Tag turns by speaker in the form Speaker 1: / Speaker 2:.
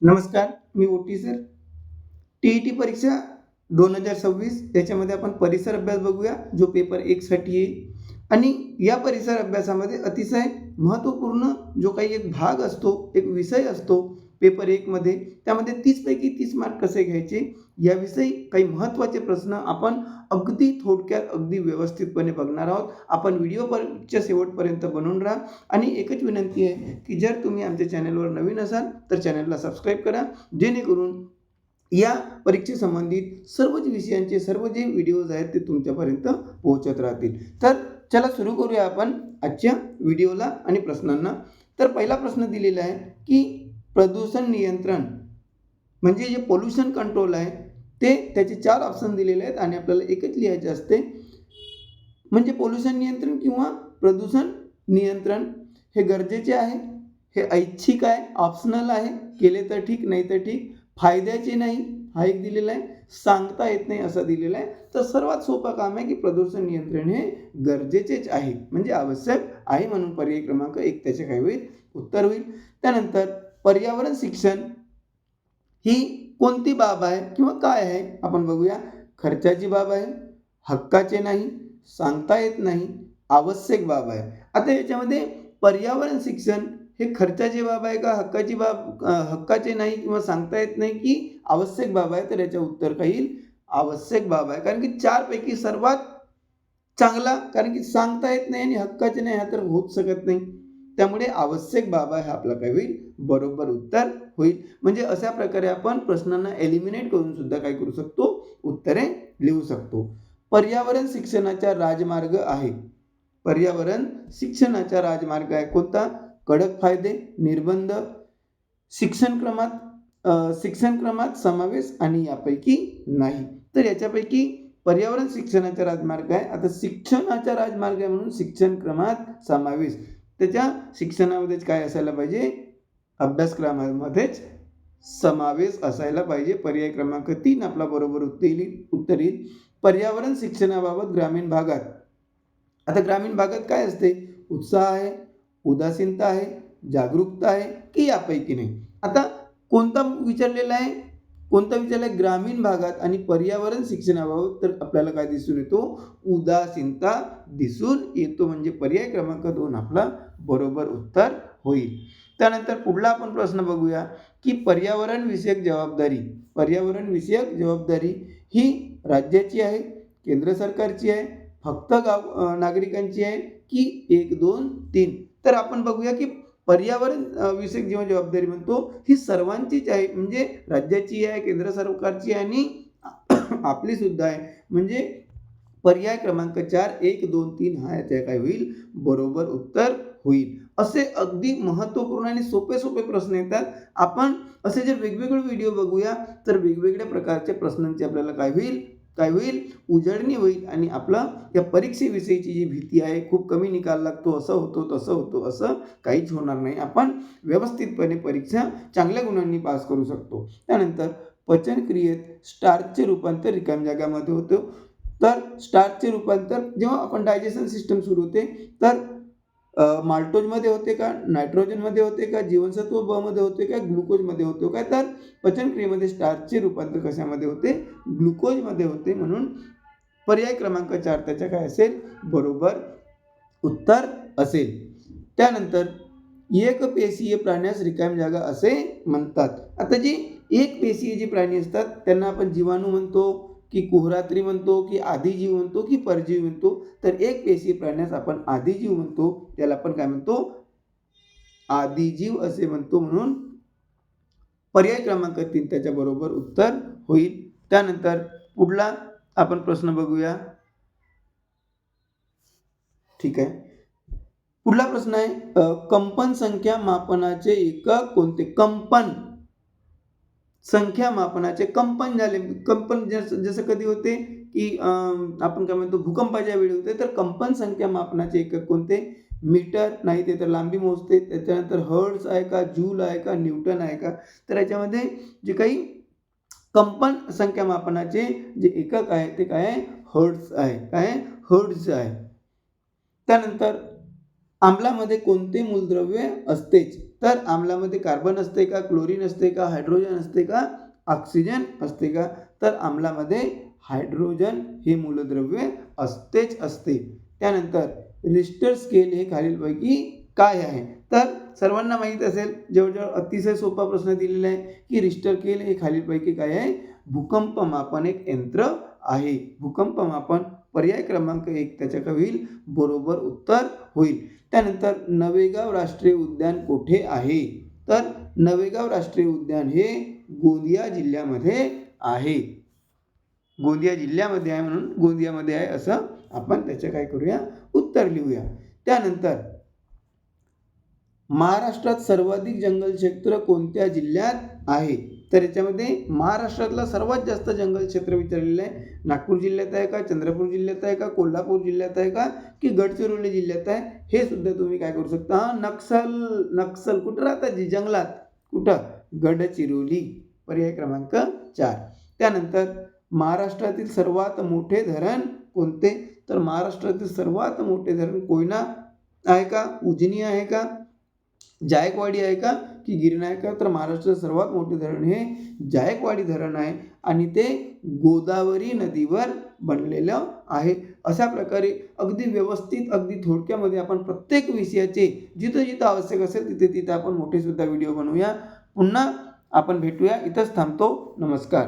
Speaker 1: नमस्कार, मी ओटी sir. T परीक्षा 2026 याच्यामध्ये आपण परिसर अभ्यास बघूया, जो पेपर 1 साठी येईल. आणि या परिसर अभ्यासामध्ये अतिशय महत्त्वपूर्ण जो काही एक भाग असतो, एक विषय असतो पेपर 1 मध्ये, त्यामध्ये 30 पैकी 30 मार्क कसे घ्यायचे याविषयी काही महत्त्वाचे प्रश्न आपण अगदी थोडक्यात, अगदी व्यवस्थितपणे बघणार आहोत. आपण व्हिडिओच्या शेवटपर्यंत बनून राहा. आणि एकच विनंती आहे की जर तुम्ही आमच्या चॅनलवर नवीन असाल तर चॅनलला सबस्क्राईब करा, जेणेकरून या परीक्षेसंबंधित सर्वच विषयांचे सर्व जे व्हिडिओज आहेत ते तुमच्यापर्यंत पोहोचत राहतील. तर चला सुरू करूया आपण आजच्या व्हिडिओला आणि प्रश्नांना. तर पहिला प्रश्न दिलेला आहे की प्रदूषण नियंत्रण म्हणजे जे पोल्युशन कंट्रोल आहे ते त्याचे 4 ऑप्शन दिलेले आहेत आणि आपल्याला एकच लिहायचे असते. म्हणजे पोल्युशन नियंत्रण किंवा प्रदूषण नियंत्रण हे गरजेचे आहे, हे ऐच्छिक आहे, ऑप्शनल आहे, केले तर ठीक नाही तर ठीक, फायद्याचे नाही हा एक दिलेला आहे, सांगता येत नाही असा दिलेला आहे. तर सर्वात सोपं काम आहे की प्रदूषण नियंत्रण हे गरजेचेच आहे, म्हणजे आवश्यक आहे, म्हणून पर्याय क्रमांक 1 त्याचे काय होईल, उत्तर होईल. त्यानंतर पर्यावरण शिक्षण ही कोणती बाब आहे किंवा काय आहे आपण बघूया. खर्चाची बाब आहे, हक्काचे नाही, सांगता येत नाही, आवश्यक बाब आहे. आता याच्यामध्ये पर्यावरण शिक्षण हे खर्चाची बाब आहे का, हक्काची बाब, हक्काचे नाही किंवा सांगता येत नाही की आवश्यक बाब आहे, तर याचं उत्तर काय येईल, आवश्यक बाब आहे. कारण की 4 पैकी सर्वात चांगला, कारण की सांगता येत नाही आणि हक्काचे नाही हा तर होऊच शकत नाही, त्यामुळे आवश्यक बाब आहे हा आपला काय होईल, बरोबर उत्तर होईल. म्हणजे अशा प्रकारे आपण प्रश्नांना एलिमिनेट करून सुद्धा काय करू शकतो, उत्तरे लिहू शकतो. पर्यावरण शिक्षणाचा राजमार्ग आहे, पर्यावरण शिक्षणाचा राजमार्ग आहे कोणता, कडक फायदे, निर्बंध, शिक्षण क्रमात समावेश आणि यापैकी नाही. तर याच्यापैकी पर्यावरण शिक्षणाचा राजमार्ग आहे. आता शिक्षणाचा राजमार्ग आहे म्हणून शिक्षण क्रमात समावेश, त्याच्या शिक्षणामध्येच काय असायला पाहिजे, अभ्यासक्रमामध्येच समावेश असायला पाहिजे. पर्याय क्रमांक 3 आपला बरोबर उत्तर येईल. पर्यावरण शिक्षणाबाबत ग्रामीण भागात, आता ग्रामीण भागात काय असते, उत्साह आहे, उदासीनता आहे, जागरूकता आहे की यापैकी नाही. आता कोणता विचारलेला आहे, कोणता विचारला आहे, ग्रामीण भागात आणि पर्यावरण शिक्षणाबाबत, तर आपल्याला काय दिसून येतो, उदासीनता दिसून येतो, म्हणजे पर्याय क्रमांक 2 आपला बरोबर उत्तर होईल. त्यानंतर पुढला आपण प्रश्न बघूया की पर्यावरण विषयक जबाबदारी ही राज्याची आहे, केंद्र सरकारची आहे, फक्त नागरिकांची आहे की 1, 2, 3. तर आपण बघूया की पर्यावरण विषयक जेव्हा जबाबदारी म्हणतो ही सर्वांचीच आहे, म्हणजे राज्याची आहे, केंद्र सरकारची आहे आणि आपली सुद्धा आहे. म्हणजे पर्याय क्रमांक 4, 1, 2, 3 हा याचा काय होईल, बरोबर उत्तर होईल. असे अगदी महत्त्वपूर्ण आणि सोपे प्रश्न येतात. आपण असे जे वेगवेगळे व्हिडिओ बघूया तर वेगवेगळ्या प्रकारच्या प्रश्नांची आपल्याला काय होईल, उजळणी होईल आणि आपलं या परीक्षेविषयीची जी भीती आहे, खूप कमी निकाल लागतो, असं होतो तसं होतो, असं काहीच होणार नाही. आपण व्यवस्थितपणे परीक्षा चांगल्या गुणांनी पास करू शकतो. त्यानंतर पचनक्रियेत स्टार्चचे रूपांतर रिकाम्या जागामध्ये होतं. तर स्टार्चचे रूपांतर जेव्हा आपण डायजेशन सिस्टम सुरू होते तर माल्टोजमध्ये होते का, नायट्रोजनमध्ये होते का, जीवनसत्व ब मध्ये होते का, ग्लुकोजमध्ये होते काय, तर पचनक्रियेमध्ये स्टार्चचे रूपांतर कशामध्ये होते, ग्लुकोजमध्ये होते. म्हणून पर्याय क्रमांक 4 त्याच्या काय असेल, बरोबर उत्तर असेल. त्यानंतर एकपेशीय प्राण्यास रिकामी जागा असे म्हणतात. आता जी एकपेशीय जी प्राणी असतात त्यांना आपण जीवाणू म्हणतो की कुहरात्री म्हणतो की आदिजीव म्हणतो की परजीवी म्हणतो. तर एकपेशीय प्राण्यास आपण आदिजीव म्हणतो, त्याला आपण काय म्हणतो, आदिजीव असे म्हणतो. म्हणून पर्याय क्रमांक 3 त्याच्या बरोबर उत्तर होईल. त्यानंतर पुढला आपण प्रश्न बघूया. ठीक आहे, पुढला प्रश्न आहे कंपन संख्या मापनाचे एकक कोणते. कंपन संख्या मापनाचे, कंपन झाले, कंपन जसं कधी होते की आपण काय म्हणतो, भूकंपाच्या वेळी होते, तर कंपन संख्या मापनाचे एकक कोणते, मीटर नाही ते तर लांबी मोजते. त्याच्यानंतर हर्ट्ज आहे का, जूल आहे का, न्यूटन आहे का. तर याच्यामध्ये जे काही कंपन संख्या मापनाचे जे एकक आहे ते काय आहे, हर्ट्ज आहे. काय आहे, हर्ट्ज आहे. त्यानंतर आम्लामध्ये कोणते मूलद्रव्य असतेच, तर आम्लामध्ये कार्बन असते का, क्लोरीन असते का, हायड्रोजन असते का, ऑक्सिजन असते का? तर आम्लामध्ये हायड्रोजन हे मूलद्रव्य असतेच असते. त्यानंतर रिश्टर स्केल हे खालीलपैकी काय आहे? तर सर्वांना माहीत असेल, जवळजवळ अतिशय सोपा प्रश्न दिलेला आहे की रिश्टर स्केल हे खालीलपैकी काय आहे? भूकंप मापन एक यंत्र आहे. भूकंप मापन पर्याय क्रमांक 1 त्याच्या काय होईल? बरोबर उत्तर होईल. त्यानंतर नवेगाव राष्ट्रीय उद्यान कोठे आहे? तर नवेगाव राष्ट्रीय उद्यान हे गोंदिया जिल्ह्यामध्ये आहे. गोंदिया जिल्ह्यामध्ये आहे म्हणून गोंदियामध्ये आहे असं आपण त्याचे काय करूया? उत्तर लिहूया. त्यानंतर महाराष्ट्रात सर्वाधिक जंगल क्षेत्र कोणत्या जिल्ह्यात आहे? तर याच्यामध्ये महाराष्ट्रातला सर्वात जास्त जंगल क्षेत्र विचारलेलं आहे. नागपूर जिल्ह्यात आहे का, चंद्रपूर जिल्ह्यात आहे का, कोल्हापूर जिल्ह्यात आहे का, की गडचिरोली जिल्ह्यात आहे? हे सुद्धा तुम्ही काय करू शकता? नक्षल कुठं राहतात? जी जंगलात. कुठं? गडचिरोली. पर्याय क्रमांक 4. त्यानंतर महाराष्ट्रातील सर्वात मोठे धरण कोणते? तर महाराष्ट्रातील सर्वात मोठे धरण कोयना आहे का, उजनी आहे का, जायकवाडी आहे का, की गिरणा आहे का? तर महाराष्ट्राचं सर्वात मोठे धरण हे जायकवाडी धरण आहे आणि ते गोदावरी नदीवर बनलेलं आहे. अशा प्रकारे अगदी व्यवस्थित, अगदी थोडक्यामध्ये आपण प्रत्येक विषयाचे जिथं जिथं आवश्यक असेल तिथे तिथे आपण मोठे सुद्धा व्हिडिओ बनवूया. पुन्हा आपण भेटूया. इथंच थांबतो. नमस्कार.